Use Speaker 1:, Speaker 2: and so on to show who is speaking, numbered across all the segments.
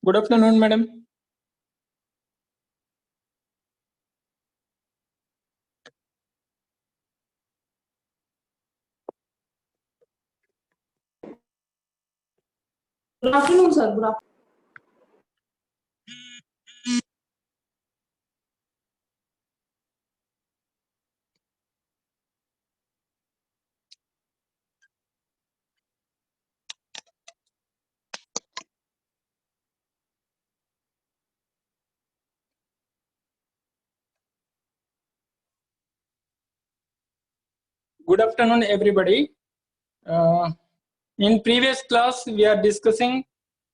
Speaker 1: Good afternoon, madam.
Speaker 2: Good afternoon, sir. Good afternoon.
Speaker 1: Good afternoon, everybody. In previous class, we are discussing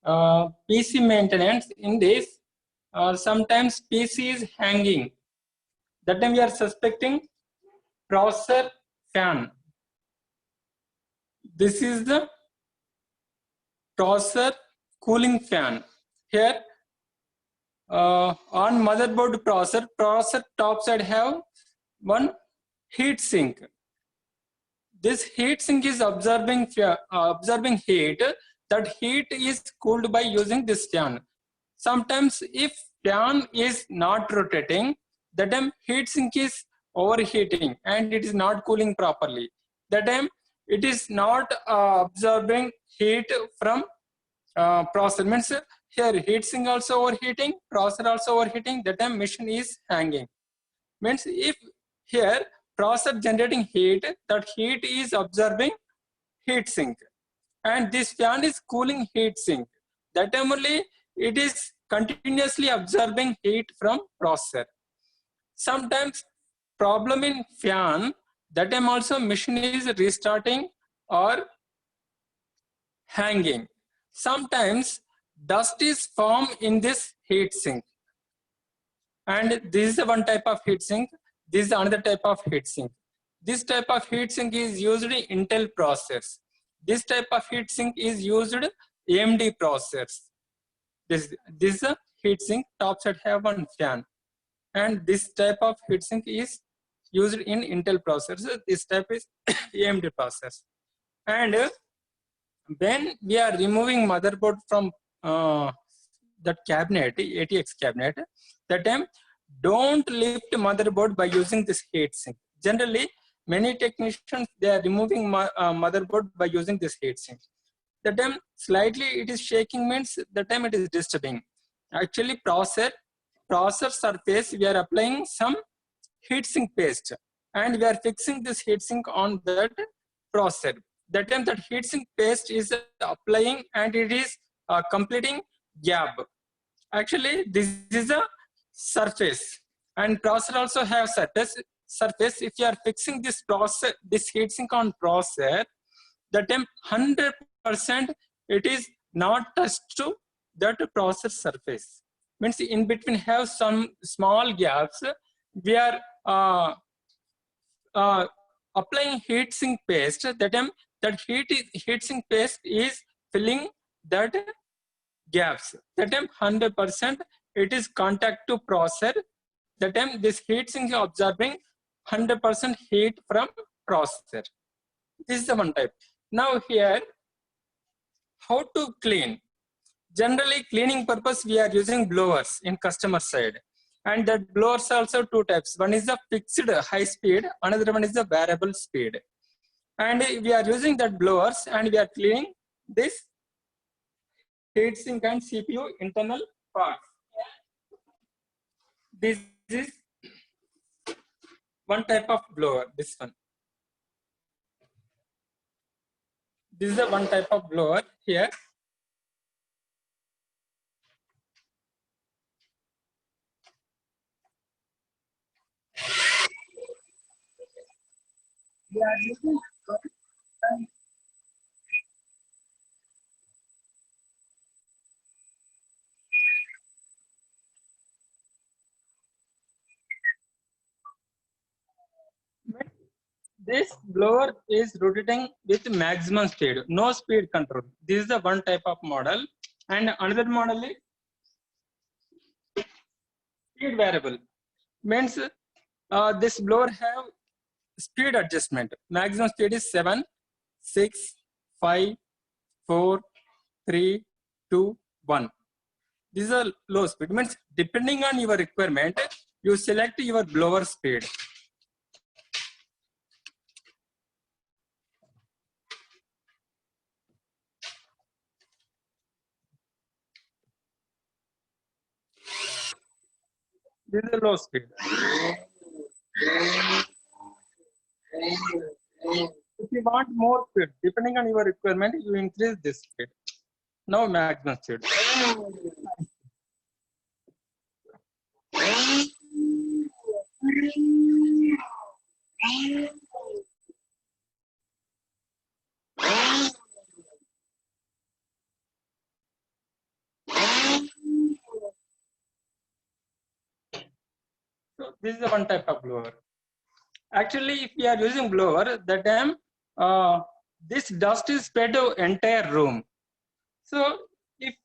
Speaker 1: PC maintenance. In this, sometimes PC is hanging. That time we are suspecting processor fan. This is the processor cooling fan. Here, on motherboard processor top side have one heat sink. This heat sink is absorbing heat. That heat is cooled by using this fan. Sometimes if fan is not rotating, that time heat sink is overheating and it is not cooling properly. That time it is not absorbing heat from processor. Means here heat sink also overheating, processor also overheating. That time machine is hanging. Means if here processor generating heat, that heat is absorbing heat sink, and this fan is cooling heat sink. That time only it is continuously absorbing heat from processor. Sometimes problem in fan, that time also machine is restarting or hanging. Sometimes dust is formed in this heat sink, and this is one type of heat sink. This is another type of heat sink. This type of heat sink is used in Intel processors. This type of heat sink is used in AMD processors. This is a heat sink. Top side have one fan, and this type of heat sink is used in Intel processors. This type is AMD processors. And when we are removing motherboard from that cabinet, ATX cabinet, that time don't lift motherboard by using this heat sink. Generally, many technicians, they are removing motherboard by using this heat sink. The time slightly it is shaking means the time it is disturbing. Actually, processor surface, we are applying some heat sink paste, and we are fixing this heat sink on that processor. That time that heat sink paste is applying and it is completing gap. Actually, this is a surface, and processor also have surface. If you are fixing this heat sink on processor, the time 100% it is not touched to that processor surface. Means in between have some small gaps. We are applying heat sink paste. That time that heat sink paste is filling that gaps. That time 100% it is contact to processor. That time this heat sink is absorbing 100% heat from processor. This is the one type. Now here, how to clean? Generally, cleaning purpose we are using blowers in customer side, and that blowers also two types. One is the fixed high speed, another one is the variable speed. And we are using that blowers, and we are cleaning this heatsink and CPU internal parts. This is one type of blower. This one. This is the one type of blower here. We are using this blower is rotating with maximum speed, no speed control. This is the one type of model, and another model is speed variable. Means this blower have speed adjustment. Maximum speed is 7, 6, 5, 4, 3, 2, 1. This is a low speed. Means depending on your requirement, you select your blower speed. This is a low speed. If you want more speed, depending on your requirement, you increase this speed. Now maximum speed. So this is one type of blower. Actually, if we are using blower, that time this dust is spread to entire room. So if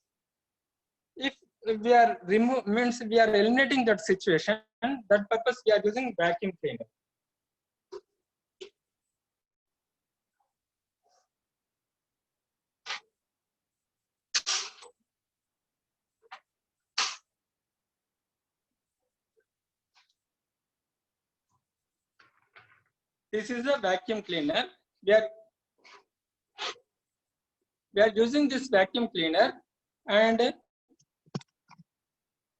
Speaker 1: we are means we are eliminating that situation, that purpose we are using vacuum cleaner. This is a vacuum cleaner. We are using this vacuum cleaner, and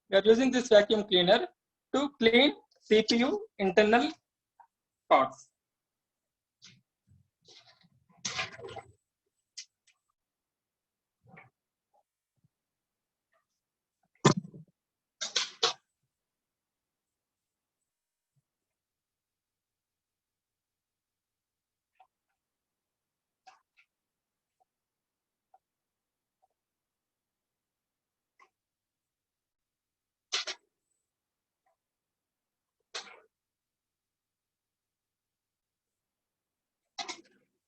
Speaker 1: we are using this vacuum cleaner to clean CPU internal parts.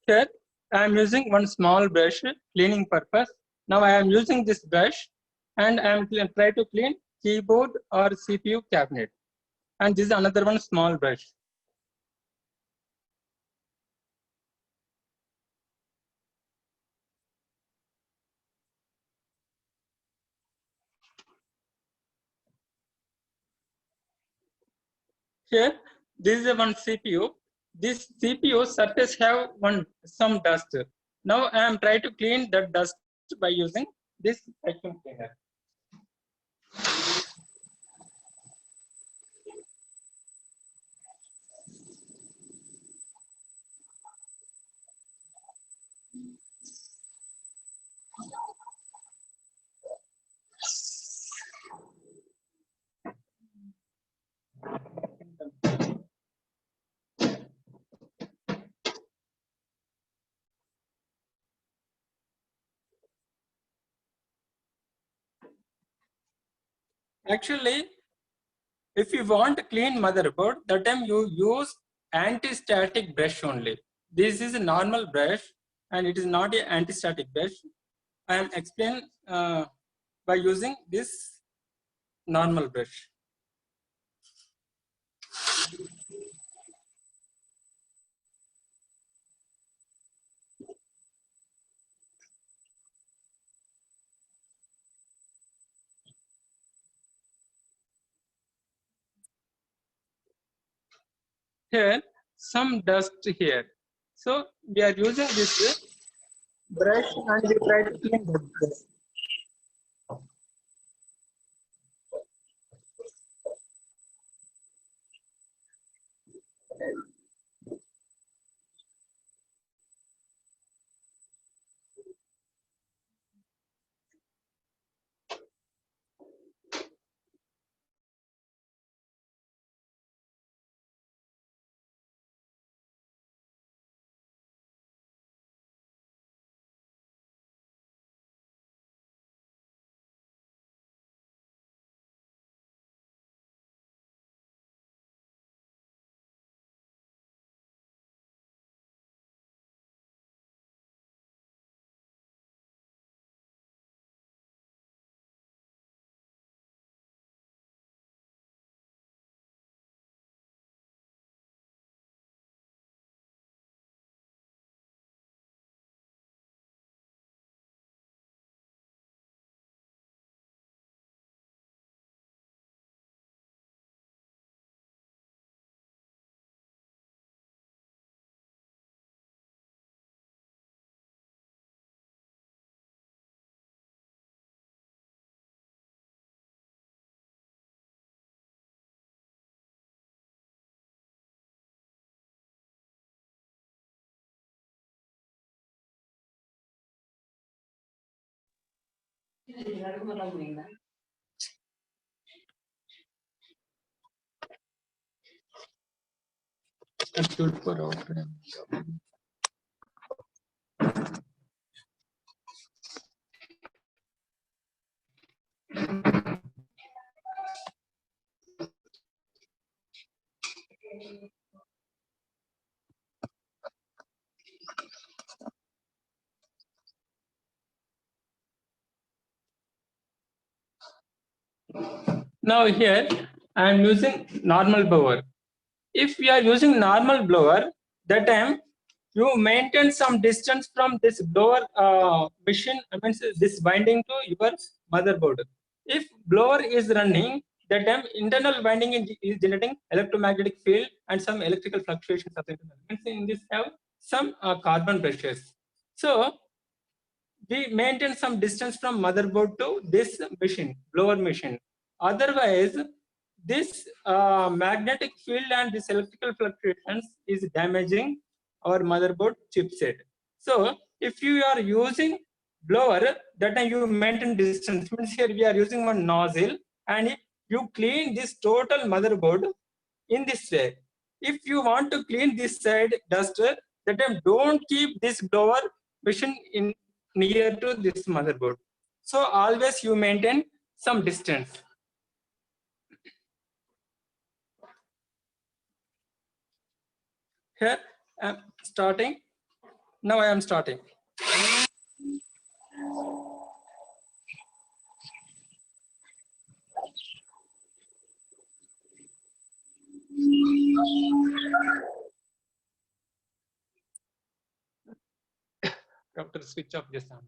Speaker 1: Here, I am using one small brush cleaning purpose. Now I am using this brush, and I am try to clean keyboard or CPU cabinet. And this is another one small brush. Here, this is one CPU. This CPU surface have some dust. Now I am trying to clean that dust by using this vacuum cleaner. Actually, if you want to clean motherboard, that time you use anti-static brush only. This is a normal brush, and it is not an anti-static brush. I am explain by using this normal brush. Here, some dust here. So we are using this brush, and we try to clean that brush. Good for outer. Now here I am using normal blower. If we are using normal blower, that time you maintain some distance from this blower machine, I mean this winding to your motherboard. If blower is running, that time internal winding is generating electromagnetic field and some electrical fluctuations of the internal. In this have some carbon brushes. So we maintain some distance from motherboard to this machine, blower machine. Otherwise, this magnetic field and this electrical fluctuations is damaging our motherboard chipset. So if you are using blower, that time you maintain distance. Means here we are using one nozzle and you clean this total motherboard in this way. If you want to clean this side dust, that time don't keep this blower machine in near to this motherboard. So always you maintain some distance. Here I am starting. Now I am starting. After switch off this sound.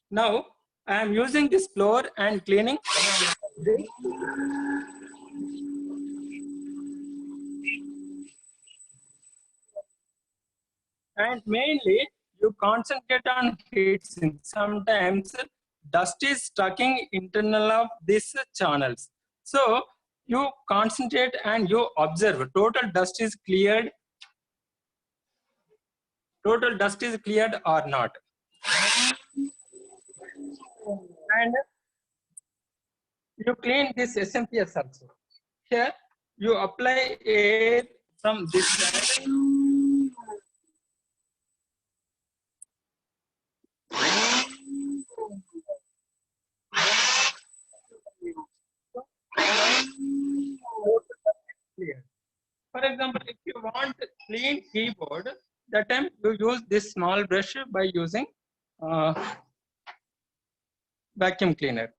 Speaker 1: Now I am using this blower and cleaning. And mainly you concentrate on heat sink. Sometimes dust is stuck in internal of these channels. So you concentrate and you observe total dust is cleared. Total dust is cleared or not. And you clean this SMPS also. Here you apply air from this side. For example, if you want clean keyboard, that time you use this small brush by using vacuum cleaner.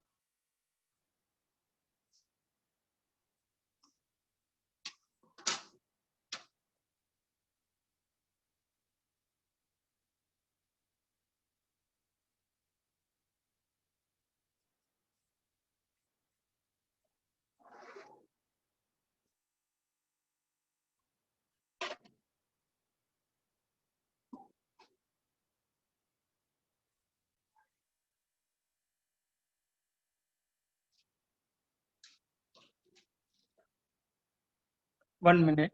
Speaker 1: One minute.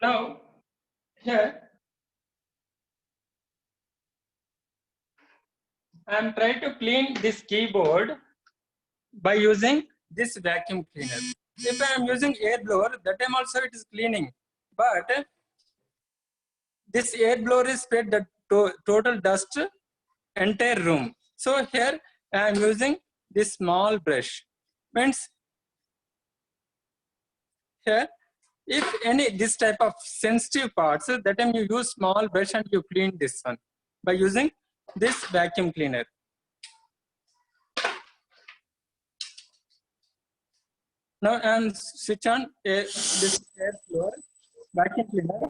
Speaker 1: Now, here I am trying to clean this keyboard by using this vacuum cleaner. If I am using air blower, that time also it is cleaning. But this air blower is spread the total dust entire room. So here I am using this small brush. Means here, if any this type of sensitive parts, that time you use small brush and you clean this one by using this vacuum cleaner. Now I am switch on this air blower vacuum cleaner.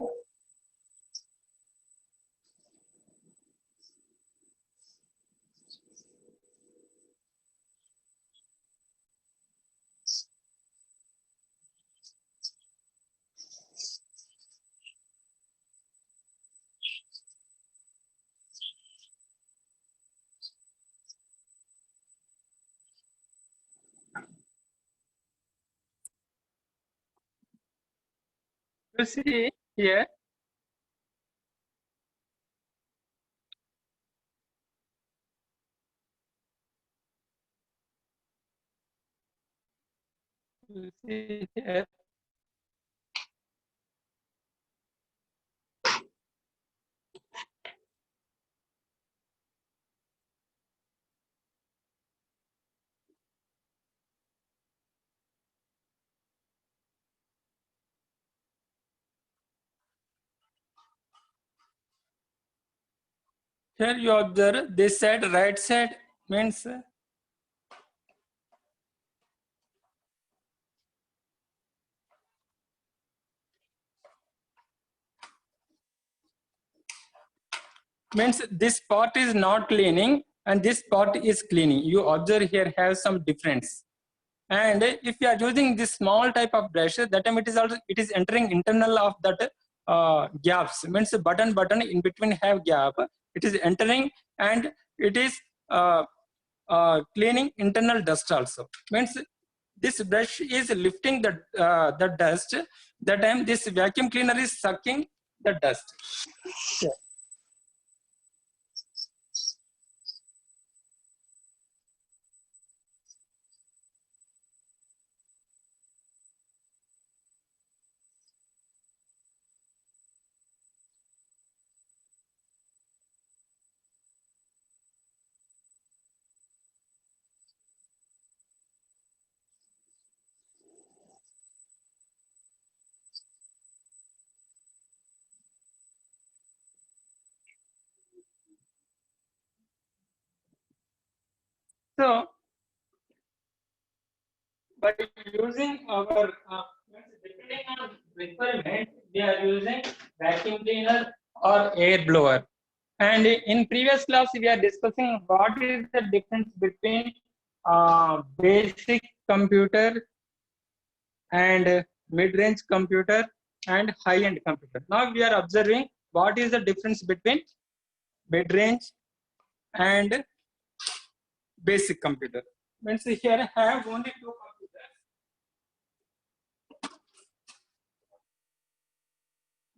Speaker 1: You see here, you see here, here you observe this side, right side means this part is not cleaning and this part is cleaning. You observe here have some difference. And if you are using this small type of brush, that time it is entering internal of that gaps. Means button in between have gap. It is entering and it is cleaning internal dust also. Means this brush is lifting the dust. That time this vacuum cleaner is sucking the dust. Yeah. So by using our depending on requirement, we are using vacuum cleaner or air blower. And in previous class, we are discussing what is the difference between basic computer and mid-range computer and high-end computer. Now we are observing what is the difference between mid-range and basic computer. Means here I have only two computers.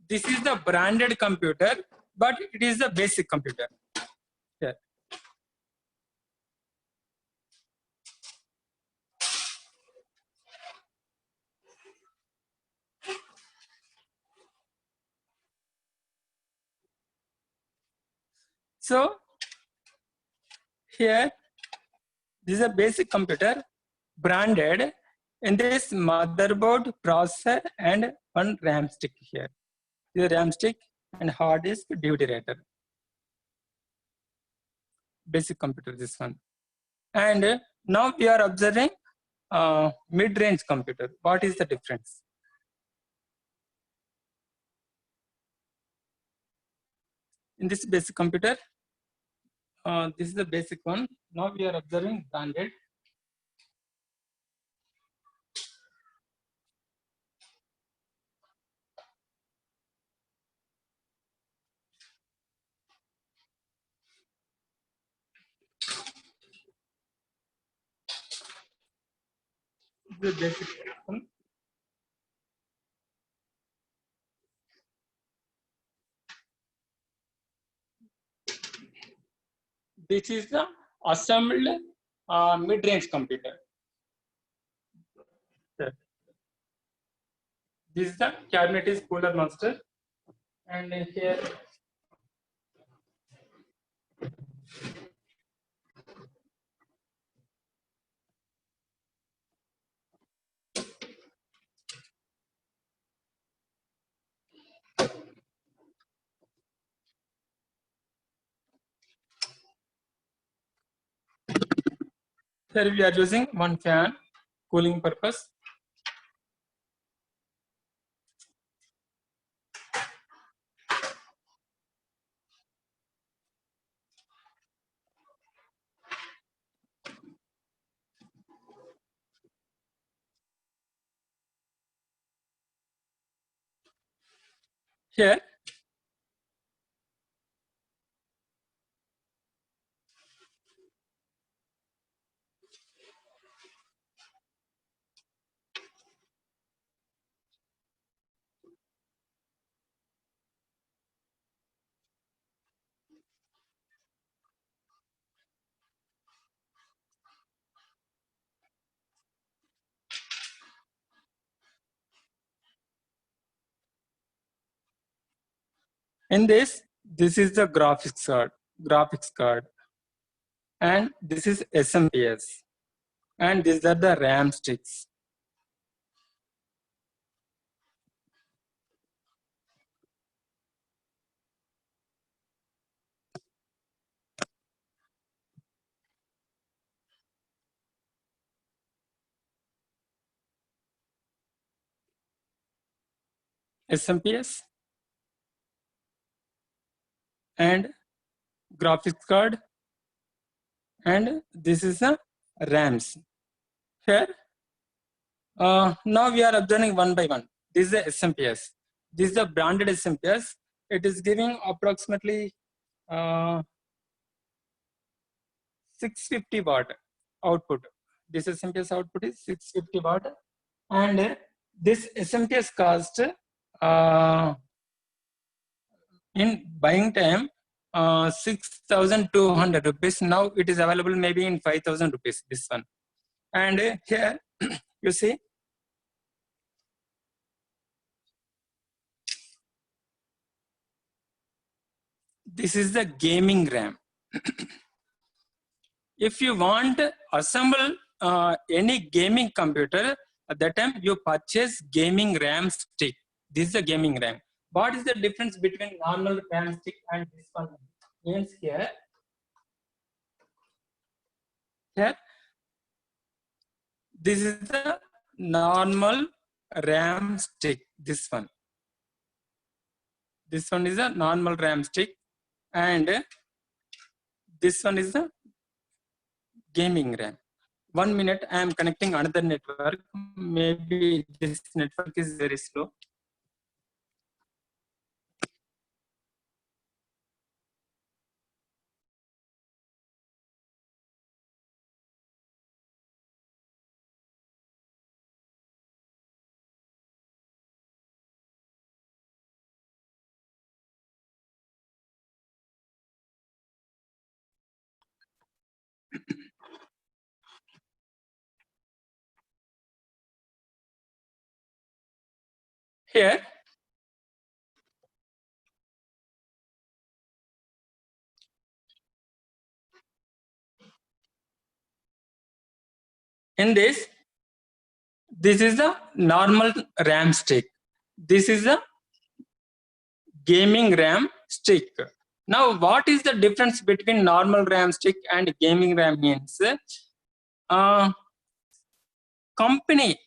Speaker 1: This is the branded computer, but it is the basic computer. Here. So here, this is a basic computer branded in this motherboard, processor, and one RAM stick here. This is RAM stick and hard disk DVD writer. Basic computer, this one. And now we are observing mid-range computer. What is the difference? In this basic computer, this is the basic one. Now we are observing branded. The basic one. This is the assembled mid-range computer. This is the cabinet is Cooler Master, and here we are using one fan cooling purpose, Here, in this is the graphics card, and this is SMPS, and these are the RAM sticks. SMPS and graphics card, and this is the RAMs. Here, now we are observing one by one. This is the SMPS. This is the branded SMPS. It is giving approximately 650 watt output. This SMPS output is 650 watt, and this SMPS cost in buying time 6,200 rupees. Now it is available maybe in 5,000 rupees. This one, and here you see this is the gaming RAM. If you want to assemble any gaming computer, at that time you purchase gaming RAM stick. This is a gaming RAM. What is the difference between normal RAM stick and this one? Means here, this is the normal RAM stick. This one is a normal RAM stick, and this one is the gaming RAM. 1 minute, I am connecting another network. Maybe this network is very slow. Here, in this is the normal RAM stick. This is a gaming RAM stick. Now, what is the difference between normal RAM stick and gaming RAM? Means company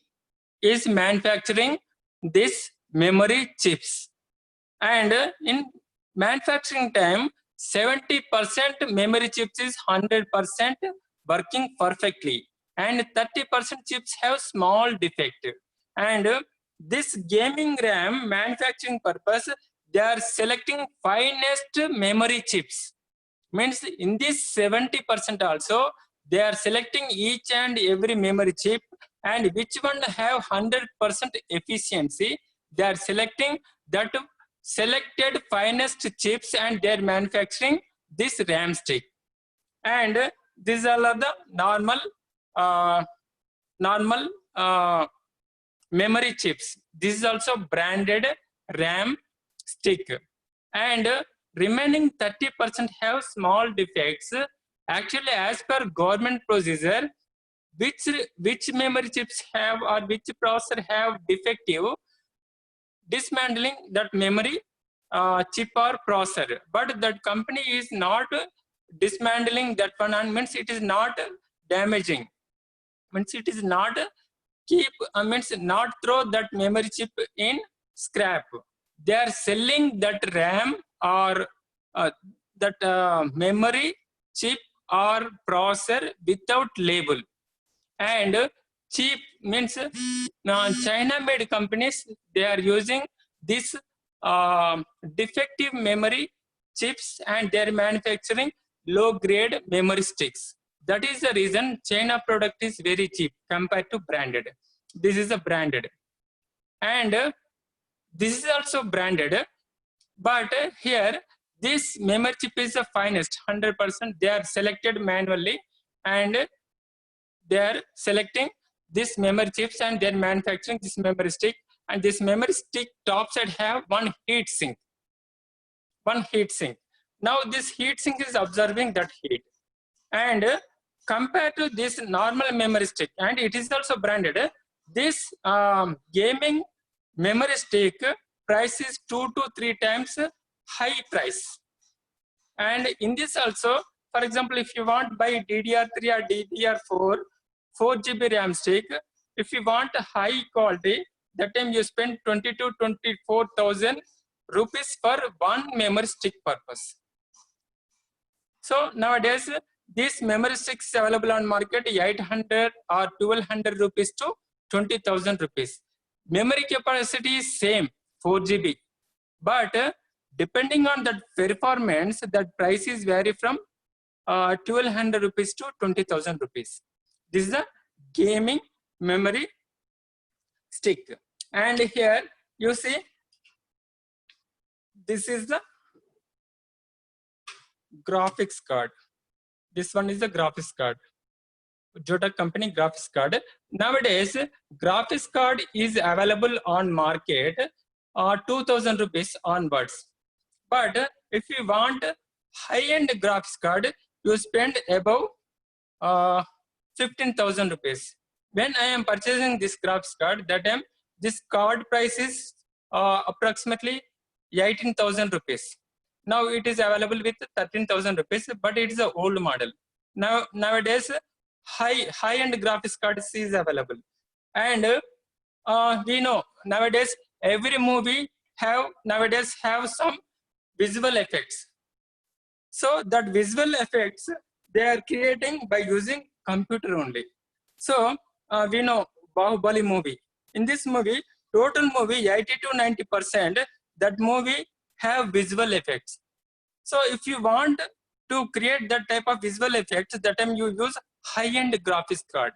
Speaker 1: is manufacturing this memory chips, and in manufacturing time 70% memory chips is 100% working perfectly, and 30% chips have small defect. And this gaming RAM manufacturing purpose, they are selecting finest memory chips. Means in this 70% also they are selecting each and every memory chip, and which one have 100% efficiency, they are selecting that selected finest chips, and they are manufacturing this RAM stick. And these are all the normal memory chips. This is also branded RAM stick, and remaining 30% have small defects. Actually, as per government procedure, which memory chips have or which processor have defective, dismantling that memory chip or processor, but that company is not dismantling that one, and means it is not damaging, means it is not means not throw that memory chip in scrap. They are selling that RAM or that memory chip or processor without label. And cheap means China made companies, they are using this defective memory chips and they're manufacturing low grade memory sticks. That is the reason China product is very cheap compared to branded. This is a branded, and this is also branded, but here this memory chip is the finest, 100%. They are selected manually, and they are selecting this memory chips and they're manufacturing this memory stick, and this memory stick top side have one heat sink. Now this heat sink is absorbing that heat, and compared to this normal memory stick, and it is also branded, this gaming memory stick price is 2 to 3 times high price. And in this also, for example, if you want buy DDR3 or DDR4 4 GB RAM stick, if you want a high quality, that time you spend 20 to 24,000 rupees for one memory stick purpose. So nowadays this memory stick is available on market 800 or 1200 rupees to 20,000 rupees. Memory capacity is same 4 GB, but depending on that performance, that price is vary from 1200 rupees to 20,000 rupees. This is a gaming memory stick, and here you see this is the graphics card. This one is the graphics card, Zotac company graphics card. Nowadays graphics card is available on market 2,000 rupees onwards, but if you want high-end graphics card, you spend above 15,000 rupees. When I am purchasing this graphics card, that time this card price is approximately 18,000 rupees. Now it is available with 13,000 rupees, but it is an old model. Nowadays high-end graphics card is available, and we know nowadays every movie nowadays have some visual effects. So that visual effects they are creating by using computer only. So we know Bahubali movie. In this movie, total movie 80 to 90% that movie have visual effects. So if you want to create that type of visual effects, that time you use high-end graphics card.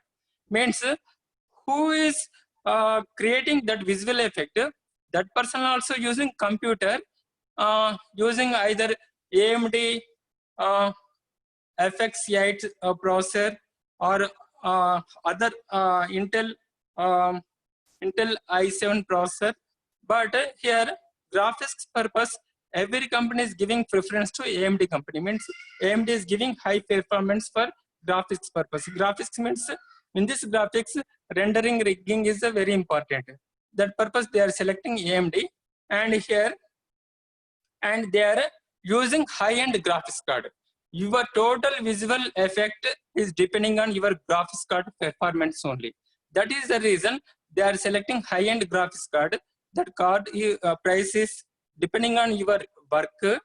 Speaker 1: Means who is creating that visual effect, that person also using computer, using either AMD FX8 processor or other Intel i7 processor. But here graphics purpose, every company is giving preference to AMD company. Means AMD is giving high performance for graphics purpose. Graphics means in this graphics rendering rigging is very important. That purpose they are selecting AMD, and here and they are using high-end graphics card. Your total visual effect is depending on your graphics card performance only. That is the reason they are selecting high-end graphics card. That card price is depending on your work.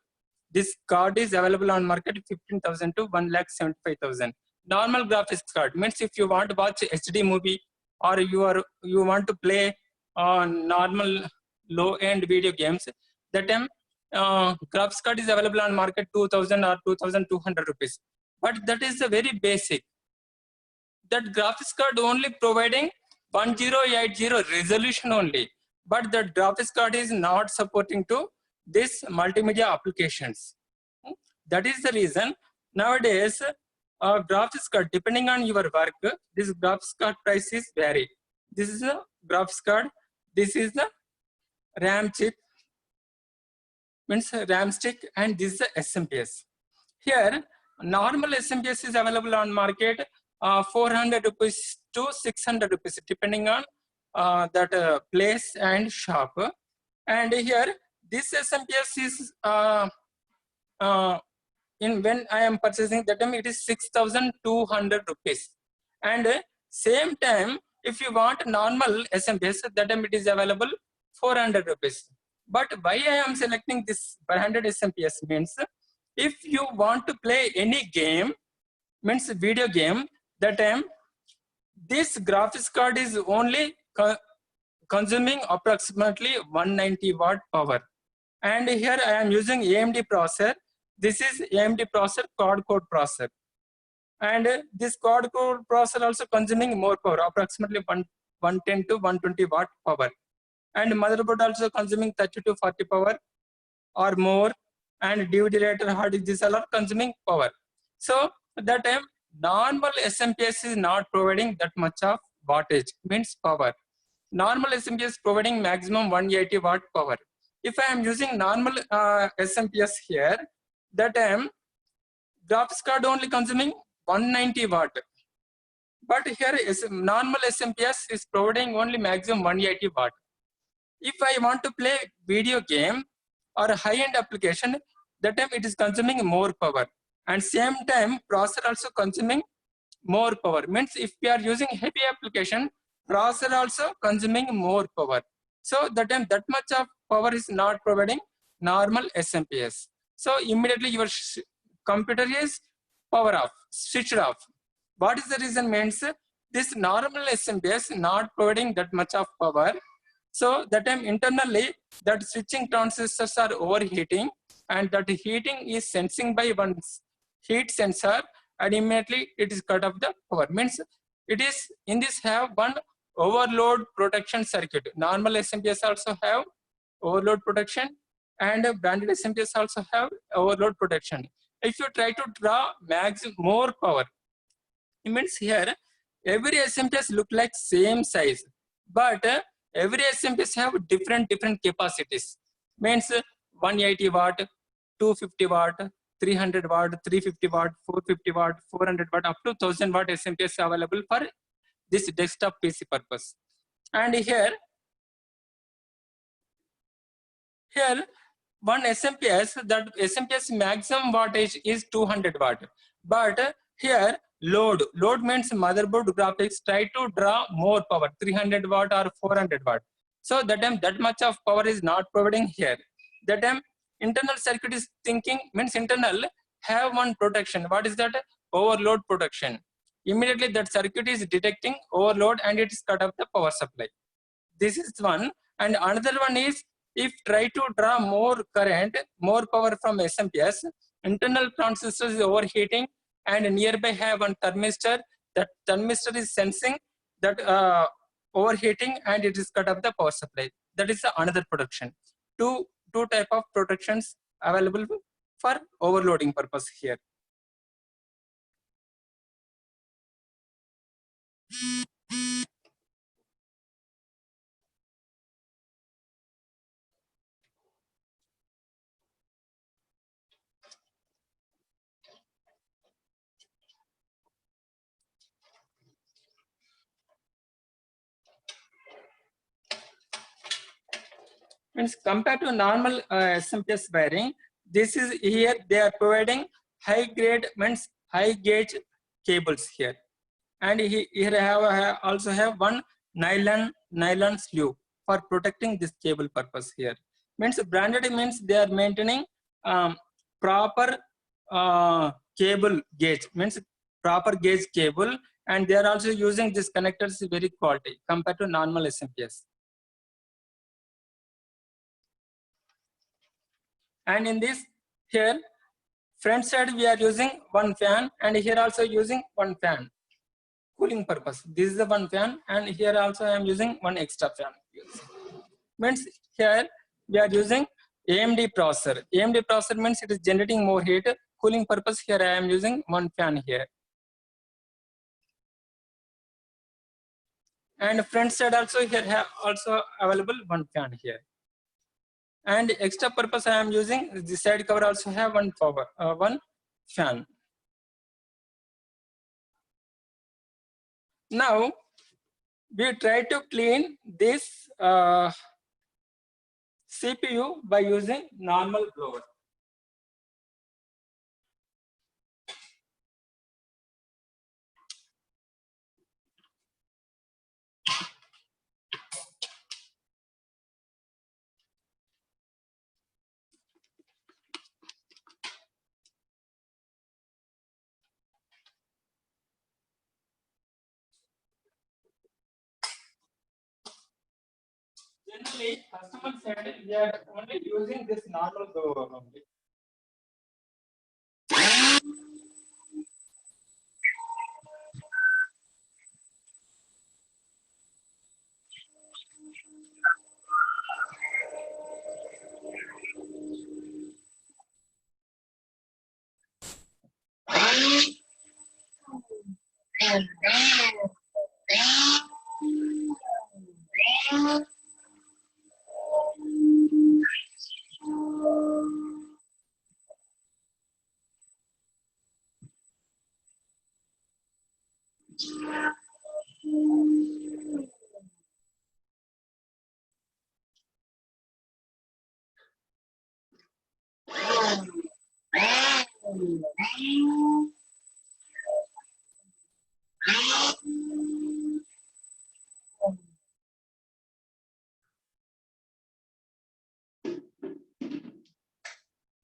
Speaker 1: This card is available on market 15,000 to 1,75,000. Normal graphics card means if you want to watch HD movie or you want to play normal low-end video games, that time graphics card is available on market 2,000 or 2,200 rupees. But that is a very basic. That graphics card only providing 1080 resolution only, but the graphics card is not supporting to this multimedia applications. That is the reason nowadays graphics card depending on your work, this graphics card prices vary. This is a graphics card. This is the RAM chip, means RAM stick, and this is the SMPS. Here normal SMPS is available on market 400 rupees to 600 rupees depending on that place and shop. And here this SMPS is when I am purchasing, that time it is 6,200 rupees. And same time if you want normal SMPS, that time it is available 400 rupees. But why I am selecting this 500 SMPS means if you want to play any game, means video game, that time this graphics card is only consuming approximately 190 watt power. And here I am using AMD processor. This is AMD processor, quad-core processor. And this quad-core processor also consuming more power, approximately 110 to 120 watt power. And motherboard also consuming 30 to 40 power or more. And DVD writer, hard disk, these all are consuming power. So at that time, normal SMPS is not providing that much of wattage, means power. Normal SMPS providing maximum 180 watt power. If I am using normal SMPS here, that time graphics card only consuming 190 watt. But here is normal SMPS is providing only maximum 180 watt. If I want to play video game or a high-end application, that time it is consuming more power. And same time, processor also consuming more power. Means if we are using heavy application, processor also consuming more power. So that time that much of power is not providing normal SMPS. So immediately your computer is power off, switched off. What is the reason? Means this normal SMPS not providing that much of power. So that time internally that switching transistors are overheating, and that heating is sensing by one heat sensor, and immediately it is cut off the power. Means it is in this have one overload protection circuit. Normal SMPS also have overload protection, and branded SMPS also have overload protection. If you try to draw more power, it means here every SMPS look like same size, but every SMPS have different capacities. Means 180 watt, 250 watt, 300 watt, 350 watt, 450 watt, 400 watt, up to 1000 watt SMPS available for this desktop PC purpose. And here one SMPS, that SMPS maximum wattage is 200 watt, but here load means motherboard graphics try to draw more power, 300 watt or 400 watt. So that time that much of power is not providing here. That time internal circuit is thinking, means internal have one protection. What is that? Overload protection. Immediately that circuit is detecting overload and it is cut off the power supply. This is one. And another one is, if try to draw more current, more power from SMPS, internal transistor is overheating, and nearby have one thermistor. That thermistor is sensing that overheating, and it is cut off the power supply. That is another protection. Two type of protections available for overloading purpose here. Means compared to normal SMPS wiring, this is here they are providing high grade, means high gauge cables here, and here I also have one nylon sleeve for protecting this cable purpose here. Means branded means they are maintaining proper cable gauge, means proper gauge cable, and they are also using this connectors very quality compared to normal SMPS. And in this here front side we are using one fan, and here also using one fan, cooling purpose. This is the one fan, and here also I am using one extra fan. Means here we are using AMD processor. AMD processor means it is generating more heat. Cooling purpose, here I am using one fan here. And front side also here have also available one fan here. And extra purpose I am using the side cover also have one power, one fan. Now we try to clean this CPU by using normal blower. Generally, customer said we are only using this normal blower only.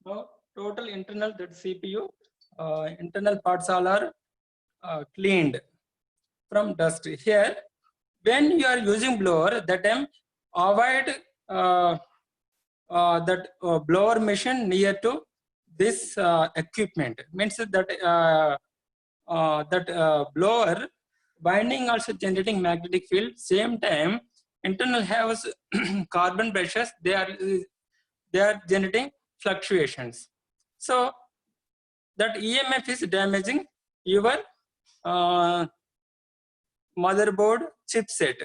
Speaker 1: Now, total internal that CPU internal parts all are cleaned from dust. Here, when you are using blower, that time avoid blower machine near to this equipment. Means that blower winding also generating magnetic field. Same time, internal has carbon brushes. They are generating fluctuations. So that EMF is damaging your uh, motherboard chipset.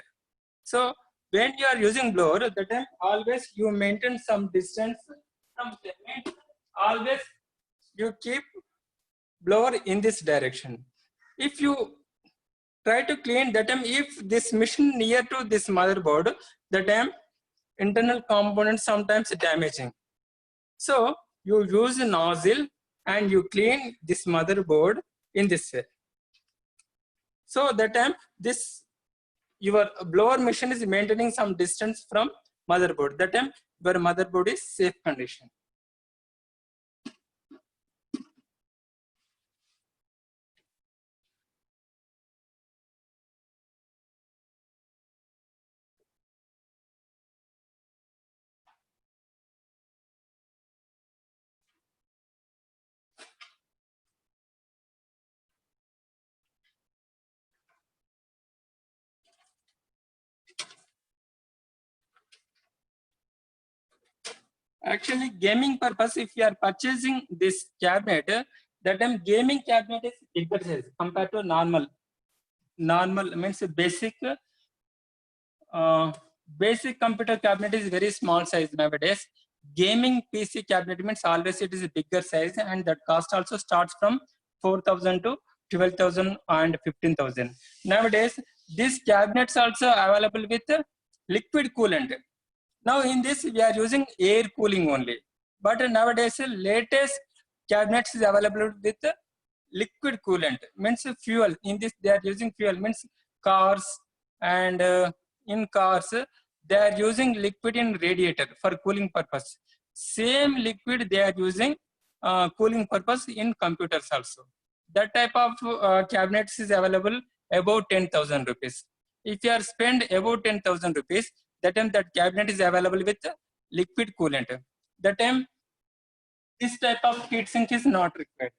Speaker 1: So when you are using blower, that time always you maintain some distance from the main. Always you keep blower in this direction. If you try to clean that time, if this machine near to this motherboard, that time internal components sometimes damaging. So you use a nozzle and you clean this motherboard in this way. So that time this your blower machine is maintaining some distance from motherboard. That time your motherboard is safe condition. Actually, gaming purpose, if you are purchasing this cabinet, that time gaming cabinet is bigger size compared to normal. Normal means basic uh, basic computer cabinet is very small size nowadays. Gaming PC cabinet means always it is a bigger size, and that cost also starts from 4,000 to 12,000 and 15,000. Nowadays, these cabinets also available with liquid coolant. Now in this we are using air cooling only. But nowadays latest cabinets is available with liquid coolant, means fuel. In this they are using fuel, means cars, and in cars they are using liquid in radiator for cooling purpose. Same liquid they are using cooling purpose in computers also. That type of cabinets is available about 10,000 rupees. If you are spend about 10,000 rupees, that time that cabinet is available with liquid coolant. That time this type of heat sink is not required.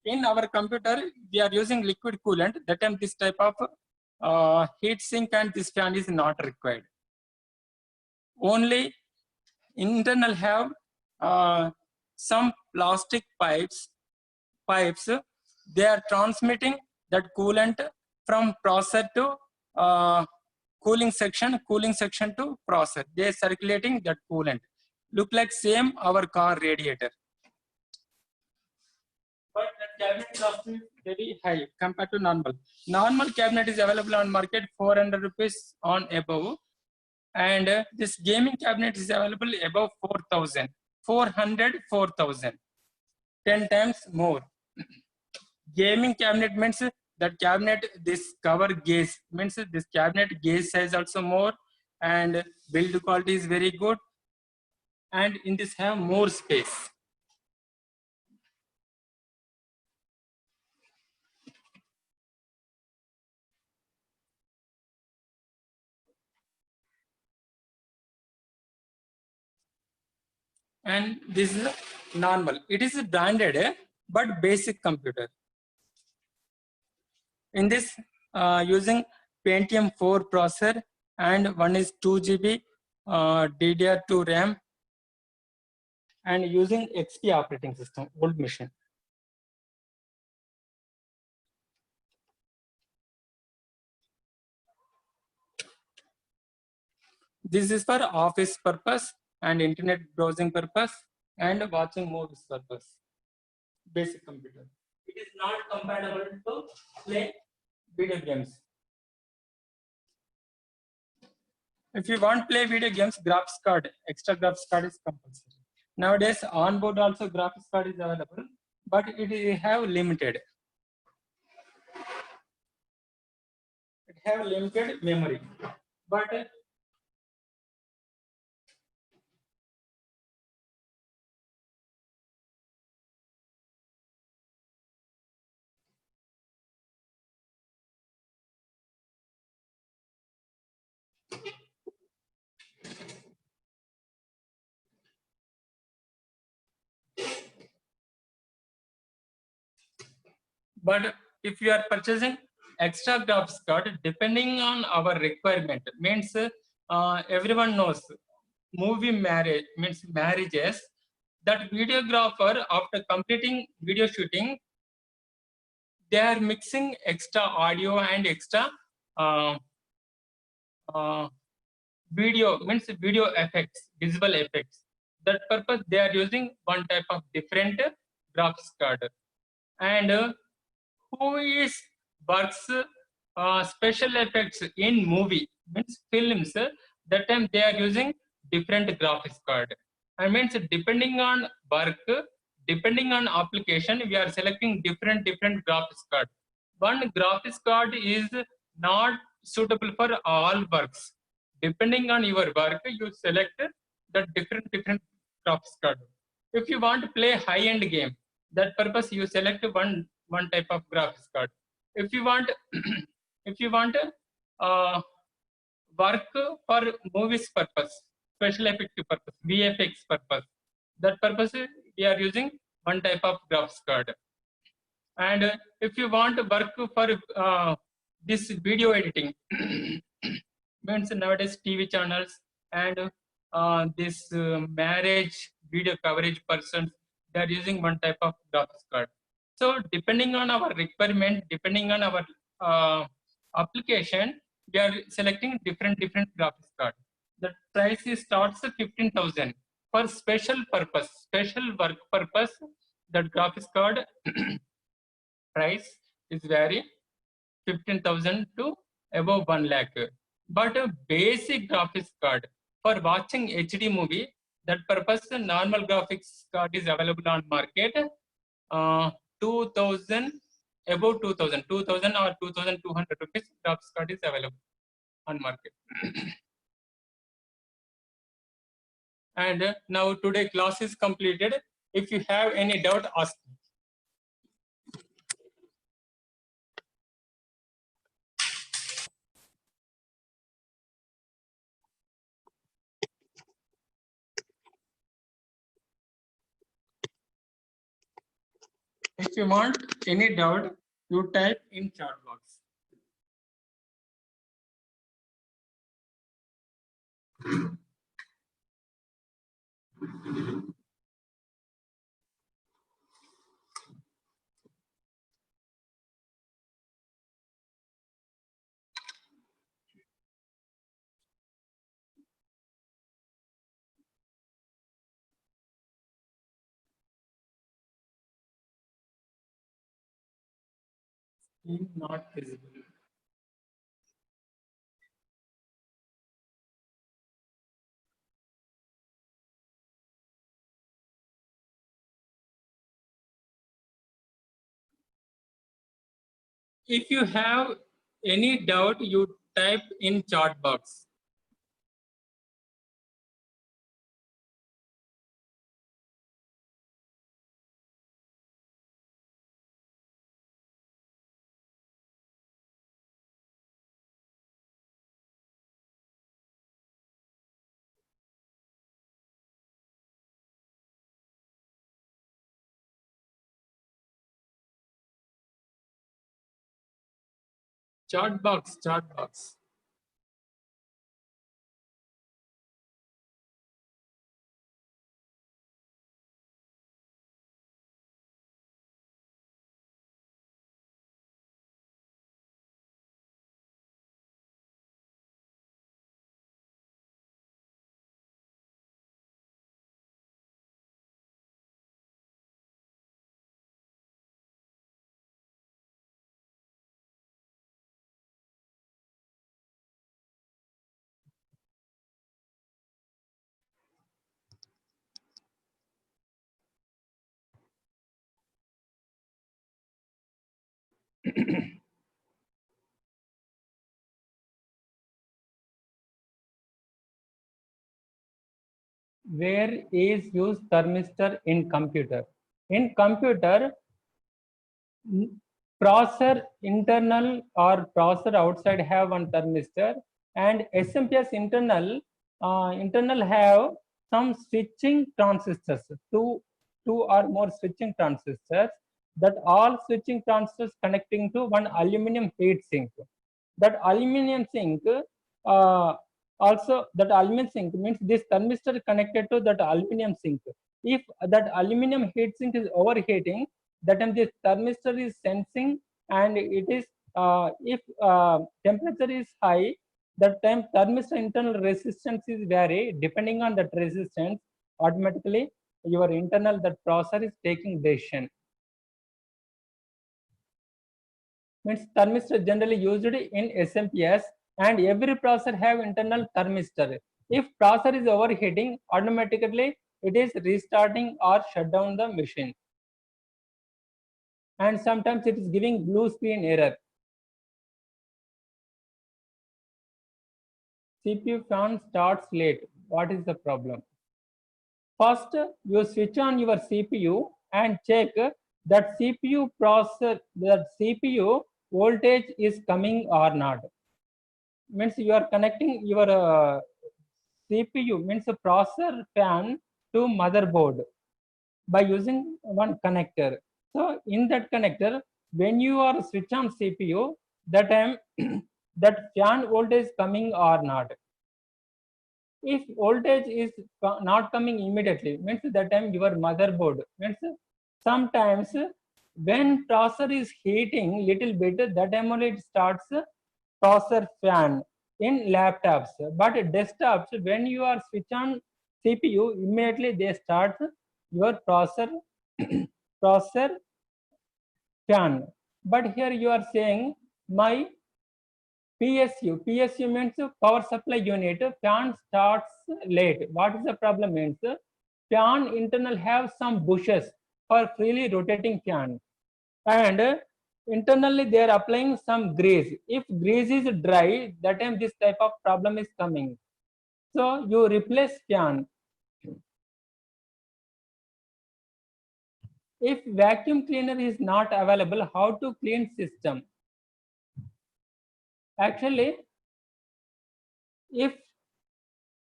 Speaker 1: In our computer we are using liquid coolant. That time this type of heat sink and this fan is not required. Only internal have some plastic pipes. They are transmitting that coolant from processor to uh, cooling section to processor. They are circulating that coolant. Look like same our car radiator. But that cabinet cost is very high compared to normal. Normal cabinet is available on market 400 rupees on above, and this gaming cabinet is available above 4,000, 400, 4,000, 10 times more. Gaming cabinet means that cabinet, this cover gauge means this cabinet gauge size also more, and build quality is very good, and in this have more space. and this is normal. It is branded but basic computer. In this using Pentium 4 processor and one is 2 GB DDR2 RAM and using XP operating system, old machine. This is for office purpose and internet browsing purpose and watching movies purpose. Basic computer. It is not compatible to play video games. If you want to play video games, graphics card, extra graphics card is compulsory. Nowadays, on-board also graphics card is available, but it have limited. It have limited memory, but if you are purchasing extra graphics card, depending on our requirement, means everyone knows movie marriage means marriages, that videographer after completing video shooting, they are mixing extra audio and extra video, means video effects, visible effects. That purpose they are using one type of different graphics card. And who is works special effects in movie, means films, that time they are using different graphics card. I means depending on work, depending on application, we are selecting different graphics card. One graphics card is not suitable for all works. Depending on your work, you select the different graphics card. If you want to play high-end game, that purpose you select one type of graphics card. If you want if you want work for movies purpose, special effect purpose, VFX purpose, that purpose we are using one type of graphics card. And if you want to work for this video editing, means nowadays TV channels and this marriage video coverage persons, they are using one type of graphics card. So depending on our requirement, depending on our application, we are selecting different graphics card. The price is starts at 15,000 for special purpose, special work purpose. That graphics card price is vary 15,000 to above 1 lakh. But a basic graphics card for watching HD movie, that purpose normal graphics card is available on market 2,000, above 2,000 or 2,200 rupees graphics card is available on market. And now today class is completed. If you have any doubt, ask me. If you want any doubt, you type in chat box. Not visible. If you have any doubt, you type in chat box. Chart box, chart box. Where is used thermistor in computer? In computer, processor internal or processor outside have one thermistor, and SMPS internal have some switching transistors, two or more switching transistors, that all switching transistors connecting to one aluminum heat sink. That aluminum sink also, that aluminum sink means this thermistor connected to that aluminum sink. If that aluminum heat sink is overheating, that time this thermistor is sensing, and it is if temperature is high, that time thermistor internal resistance is vary. Depending on that resistance, automatically your internal that processor is taking decision. Means thermistor generally used in SMPS, and every processor have internal thermistor. If processor is overheating, automatically it is restarting or shut down the machine. And sometimes it is giving blue screen error. CPU fan starts late. What is the problem? First, you switch on your CPU and check that CPU processor, that CPU voltage is coming or not. Means you are connecting your CPU, means a processor fan, to motherboard by using one connector. So in that connector, when you are switch on CPU, that time that fan voltage coming or not. If voltage is not coming immediately, means that time your motherboard, means sometimes when processor is heating little bit, that time only it starts processor fan in laptops. But desktops, when you are switch on CPU, immediately they start your processor processor fan. But here you are saying my PSU means power supply unit, fan starts late. What is the problem means? Fan internal have some bushes for freely rotating fan, and internally they are applying some grease. If grease is dry, that time this type of problem is coming. So you replace fan. If vacuum cleaner is not available, how to clean system? Actually, if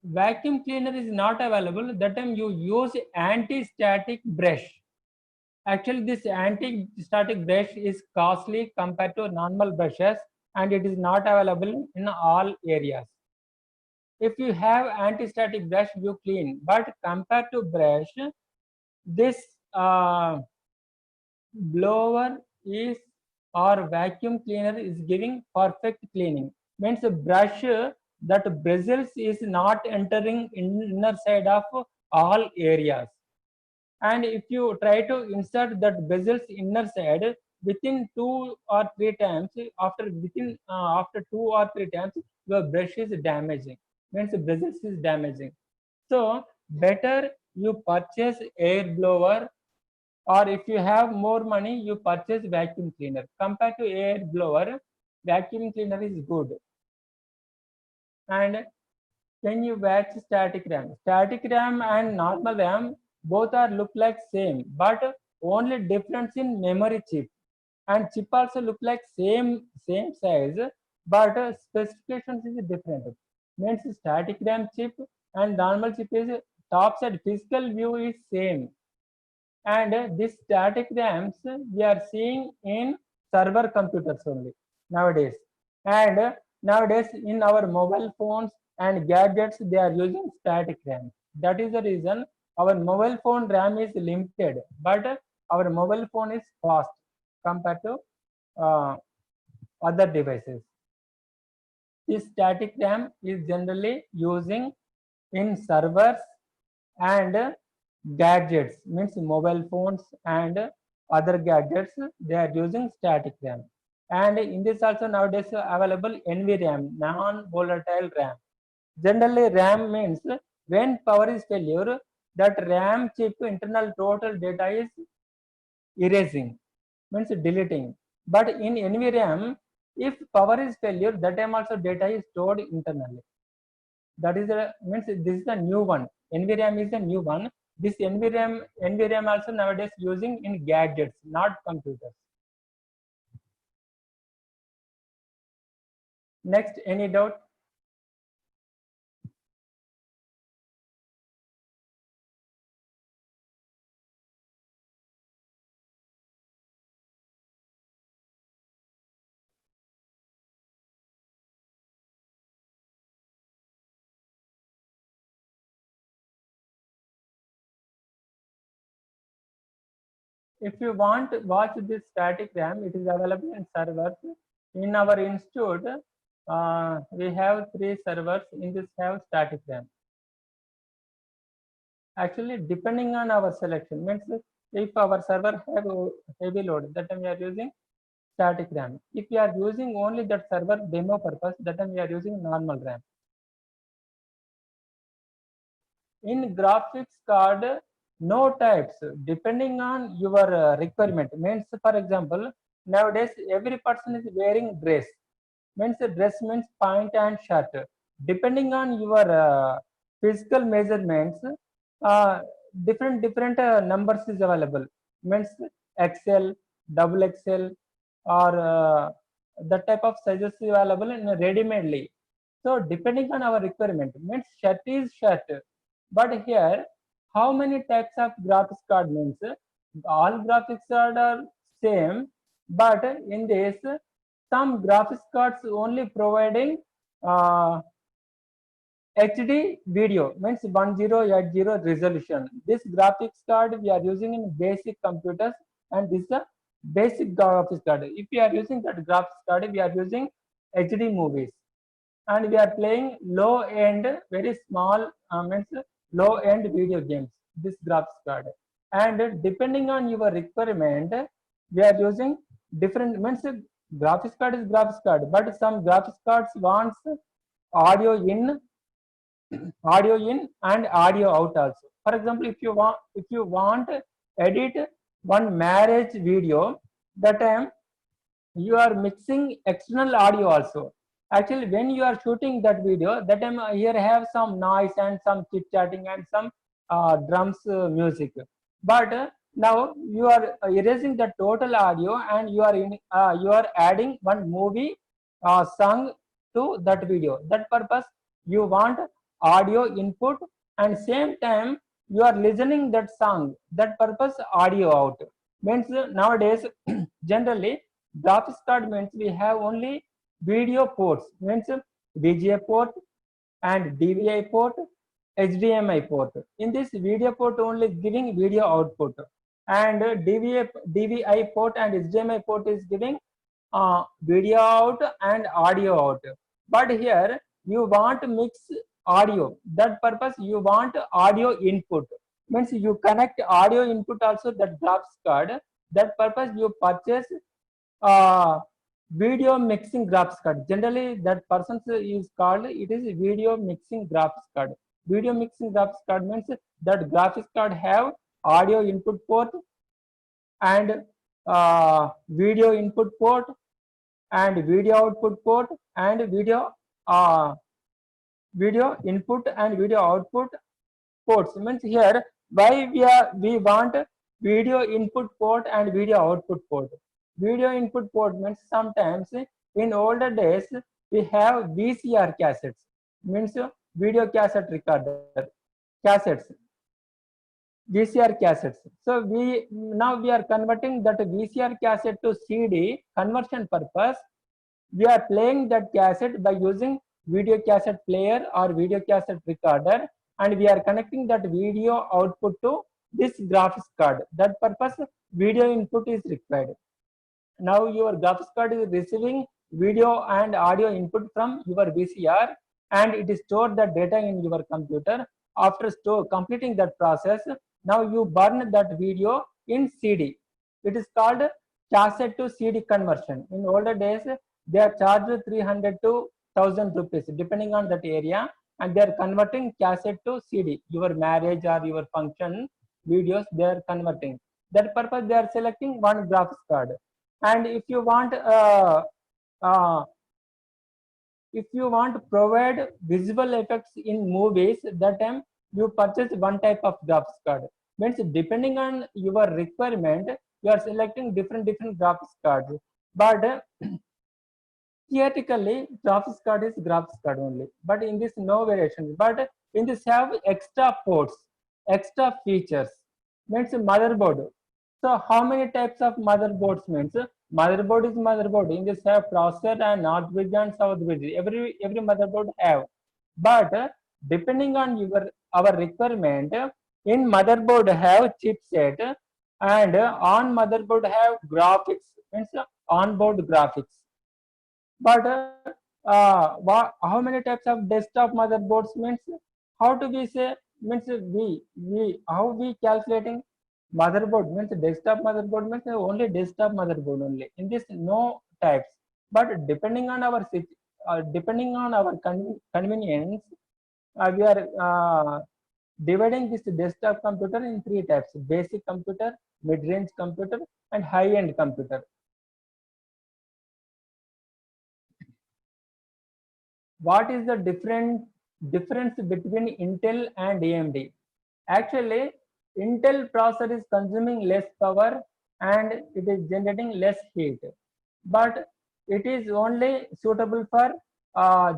Speaker 1: vacuum cleaner is not available, that time you use anti-static brush. Actually, this anti-static brush is costly compared to normal brushes, and it is not available in all areas. If you have anti-static brush, you clean, but compared to brush, this blower is or vacuum cleaner is giving perfect cleaning. Means a brush that bristles is not entering inner side of all areas. And if you try to insert that bezel's inner side within 2 or 3 times, after 2 or 3 times, your brush is damaging. Means the bezels is damaging. So better you purchase air blower, or if you have more money, you purchase vacuum cleaner. Compared to air blower, vacuum cleaner is good. And can you watch static RAM? Static RAM and normal RAM both are look like same, but only difference in memory chip. And chip also look like same size, but specifications is different. Means static RAM chip and normal chip is top side physical view is same. And this static RAMs we are seeing in server computers only nowadays. And nowadays in our mobile phones and gadgets, they are using static RAM. That is the reason our mobile phone RAM is limited, but our mobile phone is fast compared to uh, other devices. This static RAM is generally using in servers and gadgets, means mobile phones and other gadgets. They are using static RAM. And in this also nowadays available NVRAM, non-volatile RAM. Generally, RAM means when power is failure, that RAM chip internal total data is erasing, means deleting. But in NVRAM, if power is failure, that time also data is stored internally. That is a means this is a new one. NVRAM is a new one. This NVRAM also nowadays using in gadgets, not computers. Next, any doubt? If you want to watch this static RAM, it is available in servers. In our institute, we have 3 servers. In this have static RAM. Actually, depending on our selection, means if our server have heavy load, that time we are using static RAM. If we are using only that server demo purpose, that time we are using normal RAM. In graphics card, no types, depending on your requirement. Means, for example, nowadays every person is wearing dress. Means dress means pant and shirt. Depending on your physical measurements, uh, different numbers is available. Means XL, double XL, or that type of sizes is available in ready-madely. So depending on our requirement, means shirt is shirt. But here, how many types of graphics card means all graphics card are same, but in this some graphics cards only providing HD video, means 1080 resolution. This graphics card we are using in basic computers, and this is a basic graphics card. If we are using that graphics card, we are using HD movies, and we are playing low end, very small means low end video games, this graphics card. And depending on your requirement, we are using different, means graphics card is graphics card, but some graphics cards wants audio in and audio out also. For example, if you want edit one marriage video, that time you are mixing external audio also. Actually, when you are shooting that video, that time here have some noise and some chit chatting and some drums music. But now you are erasing the total audio, and you are adding one movie song to that video. That purpose you want audio input, and same time you are listening that song. That purpose audio out. Means nowadays generally graphics card means we have only video ports, means VGA port and DVI port, HDMI port. In this video port only giving video output, and DVI port and HDMI port is giving video out and audio out. But here you want to mix audio. That purpose you want audio input. Means you connect audio input also that graphics card. That purpose you purchase uh, video mixing graphics card. Generally, that person is called, it is video mixing graphics card. Video mixing graphics card means that graphics card have audio input port and video input port and video output port and uh, video input and video output ports. Means here why we want video input port and video output port. Video input port means sometimes in older days we have VCR cassettes, means video cassette recorder cassettes, VCR cassettes. So now we are converting that VCR cassette to CD conversion purpose. We are playing that cassette by using video cassette player or video cassette recorder, and we are connecting that video output to this graphics card. That purpose video input is required. Now your graphics card is receiving video and audio input from your VCR, and it store the data in your computer. After completing that process, now you burn that video in CD. It is called cassette to CD conversion. In older days, they are charged 300 to 1000 rupees depending on that area, and they are converting cassette to CD. Your marriage or your function videos, they are converting. That purpose, they are selecting one graphics card. And if you want uh, to provide visual effects in movies, that time you purchase one type of graphics card. Means depending on your requirement, you are selecting different graphics cards. But theoretically, graphics card is graphics card only. But in this, no variations. But in this, have extra ports, extra features. Means motherboard. So how many types of motherboards means? Motherboard is motherboard. In this have processor and north bridge and south bridge. Every motherboard have. But depending on our requirement, in motherboard have chipset, and on motherboard have graphics, means onboard graphics. But how many types of desktop motherboards means? How to we say, means we how we calculating motherboard means desktop motherboard means only desktop motherboard only. In this, no types. But depending on our convenience, we are dividing this desktop computer in three types: basic computer, mid-range computer, and high-end computer. What is the difference between Intel and AMD? Actually, Intel processor is consuming less power and it is generating less heat, but it is only suitable for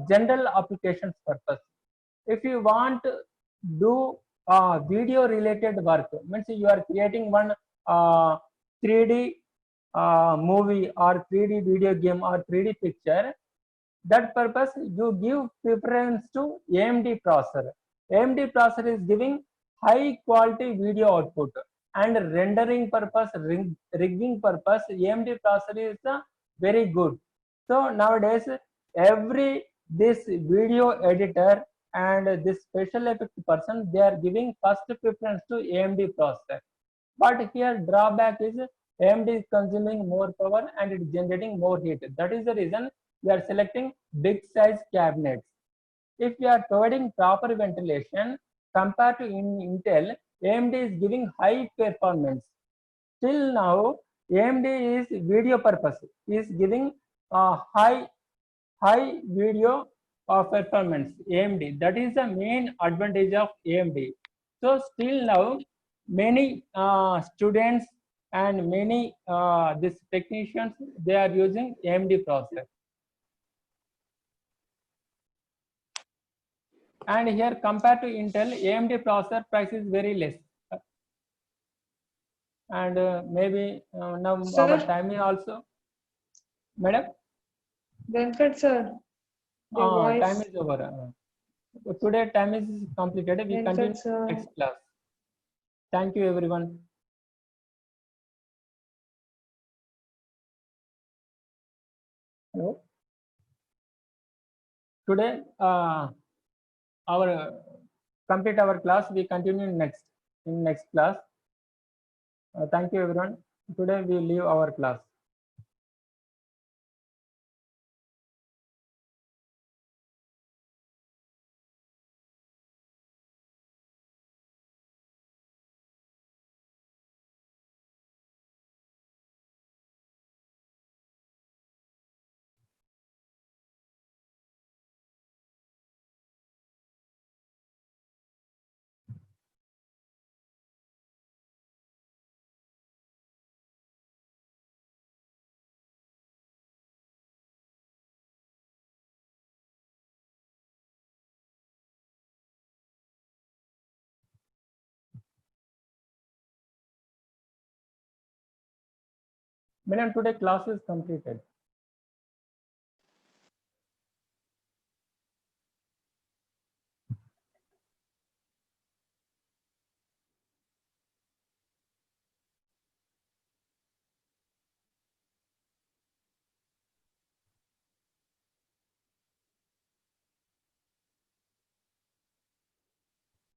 Speaker 1: general applications purpose. If you want to do video related work, means you are creating one 3D movie or 3D video game or 3D picture, that purpose you give preference to AMD processor. AMD processor is giving high quality video output, and rendering purpose, rigging purpose, AMD processor is very good. So nowadays, every this video editor and this special effect person, they are giving first preference to AMD processor. But here drawback is AMD is consuming more power and it is generating more heat. That is the reason we are selecting big size cabinets. If we are providing proper ventilation compared to Intel, AMD is giving high performance. Till now, AMD is video purpose, is giving high video performance. AMD, that is the main advantage of AMD. So still now, many students and many this technicians, they are using AMD processor. And here compared to Intel, AMD processor price is very less. And maybe now
Speaker 2: Sir?
Speaker 1: our time is also. Madam?
Speaker 2: Venkat sir,
Speaker 1: Time is over. Today time is completed. We
Speaker 2: Venkat
Speaker 1: continue
Speaker 2: sir.
Speaker 1: next class. Thank you everyone. Hello. Today our complete our class. We continue in next class. Thank you everyone. Today we leave our class. Madam, today class is completed.